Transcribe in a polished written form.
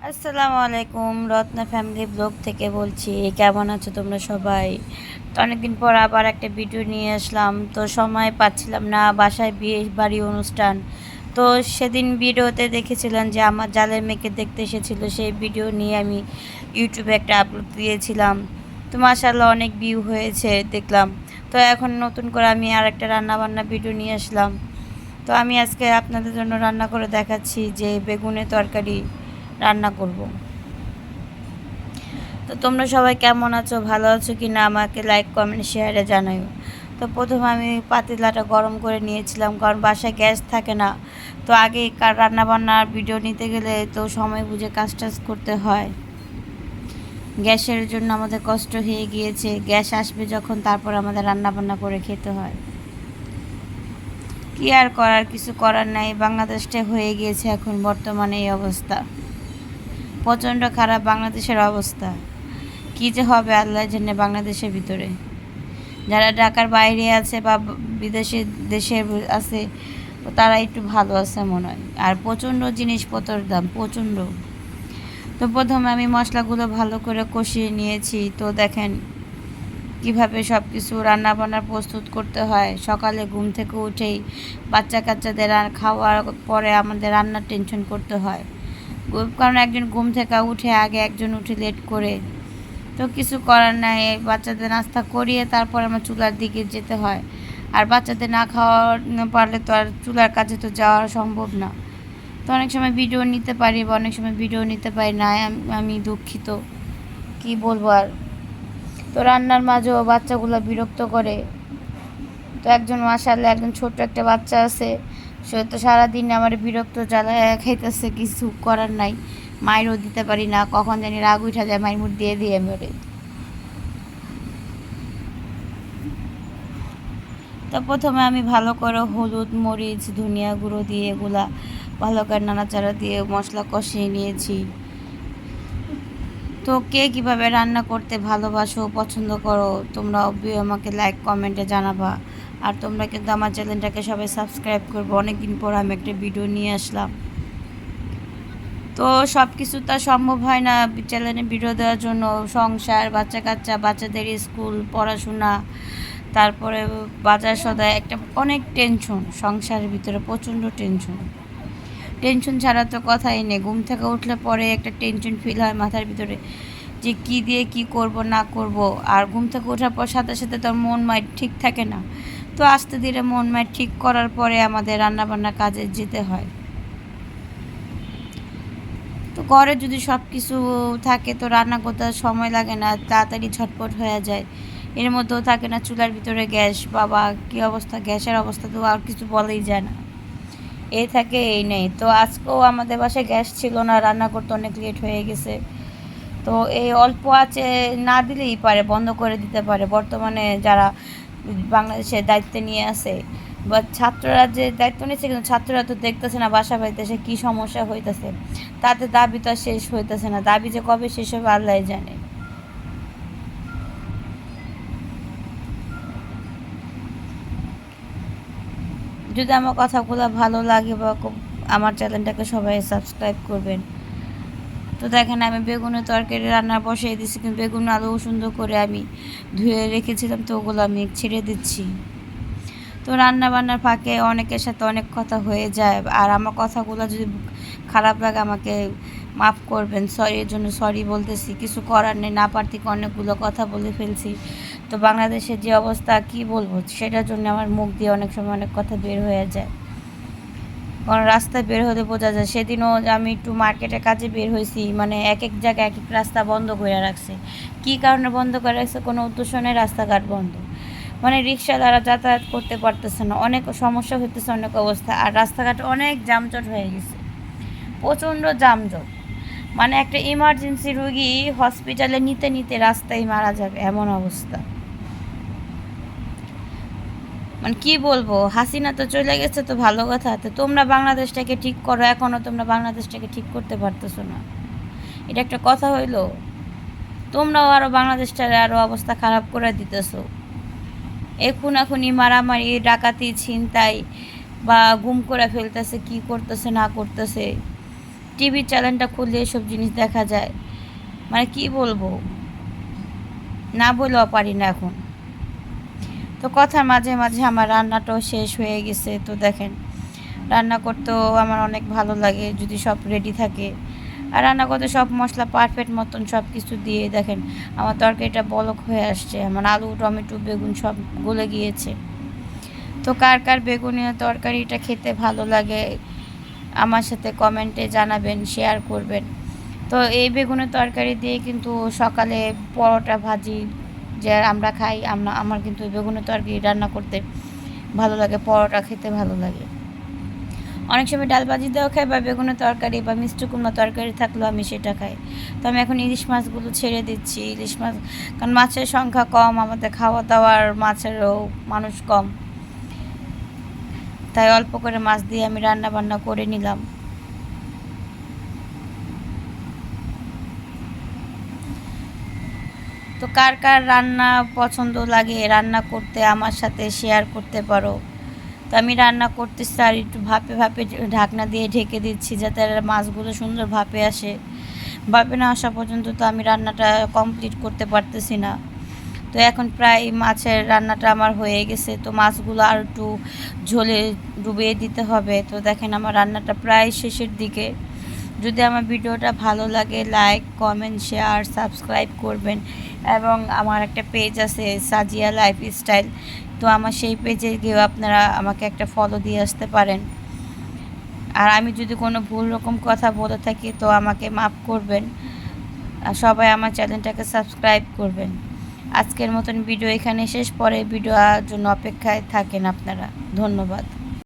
আসসালামু আলাইকুম, Ratna family blog থেকে বলছি। কেমন আছো তোমরা সবাই? তো অনেকদিন পর আবার একটা ভিডিও নিয়ে আসলাম। তো সময় পাচ্ছিলাম না, বাসায় বিয়ে বাড়ি অনুষ্ঠান। তো সেদিন ভিডিওতে দেখেছিলাম যে আমার জালের মেয়েকে দেখতে এসেছিল, সেই ভিডিও নিয়ে আমি ইউটিউবে একটা আপলোড দিয়েছিলাম। তো মাশাআল্লাহ অনেক ভিউ হয়েছে দেখলাম। তো এখন নতুন করে আমি আর একটা রান্নাবান্না ভিডিও নিয়ে আসলাম। তো আমি আজকে আপনাদের জন্য রান্না করে দেখাচ্ছি যে বেগুনের তরকারি রান্না করব। তো তোমরা সবাই কেমন আছো, ভালো আছো কি না আমাকে লাইক কমেন্ট শেয়ারে জানাও। তো প্রথমে আমি পাতিলাটা গরম করে নিয়েছিলাম, কারণ বাসায় গ্যাস থাকে না। তো আগে রান্না বান্নার ভিডিও নিতে গেলে তো সময় বুঝে কাজ টাজ করতে হয়। গ্যাসের জন্য আমাদের কষ্ট হয়ে গিয়েছে, গ্যাস আসবে যখন তারপর আমাদের রান্না বান্না করে খেতে হয়। কি আর করার, কিছু করার নাই, বাংলাদেশটা হয়ে গিয়েছে এখন বর্তমানে এই অবস্থা। প্রচণ্ড খারাপ বাংলাদেশের অবস্থা। কী যে হবে আল্লাহ জানে বাংলাদেশের ভিতরে। যারা ঢাকার বাইরে আছে বা বিদেশে দেশে আছে তারা একটু ভালো আছে মনে হয়। আর প্রচণ্ড জিনিসপত্রের দাম প্রচণ্ড। তো প্রথমে আমি মশলাগুলো ভালো করে কষিয়ে নিয়েছি। তো দেখেন কিভাবে সব কিছু রান্নাবান্নার প্রস্তুত করতে হয়। সকালে ঘুম থেকে উঠেই বাচ্চা কাচ্চাদের খাওয়ার পরে আমাদের রান্নার টেনশন করতে হয়, কারণ একজন ঘুম থেকে উঠে আগে, একজন উঠে লেট করে। তো কিছু করার নাই, বাচ্চাদের নাস্তা করিয়ে তারপর আমার চুলার দিকে যেতে হয়। আর বাচ্চাদের না খাওয়ার পারলে তো আর চুলার কাছে তো যাওয়া সম্ভব না। তো অনেক সময় ভিডিও নিতে পারি বা অনেক সময় ভিডিও নিতে পারি না, আমি দুঃখিত, কি বলবো আর। তো রান্নার মাঝেও বাচ্চাগুলো বিরক্ত করে। তো একজন মাশাআল্লাহ একজন ছোট্ট একটা বাচ্চা আছে, সে তো সারাদিন আমার বিরক্ত জ্বালায় খাইতেছে, কিছু করার নাই। মায়েরও দিতে পারি না, কখন জানি রাগ উঠা যায় মায়ের মুখ দিয়ে দিয়ে মেরে। তো প্রথমে আমি ভালো করে হলুদ মরিচ ধনিয়া গুঁড়ো দিয়ে এগুলা ভালো করে নাড়াচাড়া দিয়ে মশলা কষিয়ে নিয়েছি। তো কে কীভাবে রান্না করতে ভালোবাসো, পছন্দ করো, তোমরা আমাকে লাইক কমেন্টে জানাবা। আর তোমরা কিন্তু আমার চ্যানেলটাকে সবাই সাবস্ক্রাইব করবো, অনেক দিন পর আমি একটা ভিডিও নিয়ে আসলাম। তো সব কিছু তো সম্ভব হয় না চ্যানেলে ভিডিও দেওয়ার জন্য। সংসার, বাচ্চা কাচ্চা, বাচ্চাদের স্কুল পড়াশোনা, তারপরে বাজার সদাই, একটা অনেক টেনশন সংসারের ভিতরে, প্রচণ্ড টেনশন। টেনশন ছাড়া তো কথাই নেই। ঘুম থেকে উঠলে পরে একটা টেনশন ফিল হয় মাথার ভিতরে, যে কী দিয়ে কী করব না করব। আর ঘুম থেকে ওঠার পর সাথে সাথে তোর মন মাইন্ড ঠিক থাকে না। তো আস্তে ধীরে মন মাইন্ড ঠিক করার পরে আমাদের রান্নাবান্না কাজে যেতে হয়। তো ঘরে যদি সব কিছু থাকে তো রান্না করতে সময় লাগে না, তাড়াতাড়ি ঝটপট হয়ে যায়। এর মধ্যেও থাকে না চুলার ভিতরে গ্যাস, বাবা কী অবস্থা, গ্যাসের অবস্থা তো আর কিছু বলেই যায় না। এই থাকে এই নেই। তো আজকেও আমাদের বাসায় গ্যাস ছিল না, রান্না করতে অনেক লেট হয়ে গেছে। তো এই অল্প আছে না দিলেই পারে, বন্ধ করে দিতে পারে বর্তমানে যারা বাংলাদেশের দায়িত্বে নিয়ে আছে। বা ছাত্ররা যে দায়িত্ব নিচ্ছে, কিন্তু ছাত্ররা তো দেখতেছে না বাসা বাড়িতেছে কী সমস্যা হইতেছে। তাতে দাবি তো আর শেষ হইতেছে না, দাবি যে কবে শেষ হবে আল্লাহ জানে। যদি আমার কথাগুলো ভালো লাগে বা আমার চ্যানেলটাকে সবাই সাবস্ক্রাইব করবেন। তো দেখেন আমি বেগুনের তরকারি রান্না বসিয়ে দিচ্ছি, কিন্তু বেগুন আলু সুন্দর করে আমি ধুয়ে রেখেছিলাম, তো ওগুলো আমি ছেড়ে দিচ্ছি। তো রান্না বান্নার ফাঁকে অনেকের সাথে অনেক কথা হয়ে যায়, আর আমার কথাগুলো যদি খারাপ লাগে আমাকে মাফ করবেন, সরি, এর জন্য সরি বলতেছি। কিছু করার নেই, না পারতে অনেকগুলো কথা বলে ফেলছি। তো বাংলাদেশের যে অবস্থা কি বলবো, সেটার জন্য আমার মুখ দিয়ে অনেক সময় অনেক কথা বের হয়ে যায়। কারণ রাস্তায় বের হলে বোঝা যায়। সেদিনও আমি একটু মার্কেটের কাজে বের হয়েছি, মানে এক এক জায়গায় এক এক রাস্তা বন্ধ করে রাখছে। কী কারণে বন্ধ করে রাখছে কোনো উদ্দেশ্য নেই, রাস্তাঘাট বন্ধ। মানে রিক্সাওয়ালারা যাতায়াত করতে পারতেছে না, অনেক সমস্যা হইতেছে, অনেক অবস্থা। আর রাস্তাঘাট অনেক যানজট হয়ে গেছে, প্রচণ্ড যানজট। মানে একটা ইমার্জেন্সি রুগী হসপিটালে নিতে নিতে রাস্তায় মারা যাবে এমন অবস্থা। মানে কি বলবো, হাসিনা তো চলে গেছে তো ভালো কথা, তো তোমরা বাংলাদেশটাকে ঠিক করো, এখনও তোমরা বাংলাদেশটাকে ঠিক করতে পারতেছো না। এটা একটা কথা হইলো? তোমরাও আরও বাংলাদেশটার আরও অবস্থা খারাপ করে দিতেছো। এখনই মারামারি, ডাকাতি, ছিনতাই বা গুম করে ফেলতেছে, কি করতেছে না করতেছে। টিভি চ্যানেলটা খুললে এসব জিনিস দেখা যায়, মানে কি বলবো, না বলেও পারি না এখন। তো কথার মাঝে মাঝে আমার রান্নাটাও শেষ হয়ে গেছে। তো দেখেন, রান্না করতেও আমার অনেক ভালো লাগে যদি সব রেডি থাকে। আর রান্না করতে সব মশলা পারফেক্ট মতন সব কিছু দিয়ে দেখেন আমার তরকারিটা বলক হয়ে আসছে, আমার আলু টমেটো বেগুন সব গলে গিয়েছে। তো কার কার বেগুনের তরকারিটা খেতে ভালো লাগে আমার সাথে কমেন্টে জানাবেন, শেয়ার করবেন। তো এই বেগুনের তরকারি দিয়ে কিন্তু সকালে পরোটা ভাজি যে আমরা খাই, আমার কিন্তু বেগুনের তরকারি রান্না করতে ভালো লাগে, পরোটা খেতে ভালো লাগে। অনেক সময় ডাল ভাজি দিয়েও খাই, বা বেগুনের তরকারি বা মিষ্টি কুমড়া তরকারি থাকলেও আমি সেটা খাই। তো আমি এখন ইলিশ মাছগুলো ছেড়ে দিচ্ছি, ইলিশ মাছ, কারণ মাছের সংখ্যা কম, আমাদের খাওয়া দাওয়ার মাছেরও মানুষ কম, তাই অল্প করে মাছ দিয়ে আমি রান্না বান্না করে নিলাম। তো কার কার রান্না পছন্দ লাগে রান্না করতে আমার সাথে শেয়ার করতে পারো। তো আমি রান্না করতেছি আর একটু ভাপে ভাপে ঢাকনা দিয়ে ঢেকে দিচ্ছি যাতে মাছগুলো সুন্দর ভাপে আসে। ভাপে না আসা পর্যন্ত তো আমি রান্নাটা কমপ্লিট করতে পারতেছি না। তো এখন প্রায় মাছের রান্নাটা আমার হয়ে গেছে। তো মাছগুলো আর একটু ঝোলে ডুবিয়ে দিতে হবে। তো দেখেন আমার রান্নাটা প্রায় শেষের দিকে। যদি আমার ভিডিওটা ভালো লাগে লাইক কমেন্ট শেয়ার সাবস্ক্রাইব করবেন। এবং আমার একটা পেজ আছে সাজিয়া লাইফস্টাইল, তো আমার সেই পেজে গিয়েও আপনারা আমাকে একটা ফলো দিয়ে আসতে পারেন। আর আমি যদি কোনো ভুল রকম কথা বলে থাকি তো আমাকে মাফ করবেন। আর সবাই আমার চ্যানেলটাকে সাবস্ক্রাইব করবেন। আজকের মতন ভিডিও এখানে শেষ, পরে ভিডিওর জন্য অপেক্ষায় থাকেন আপনারা। ধন্যবাদ।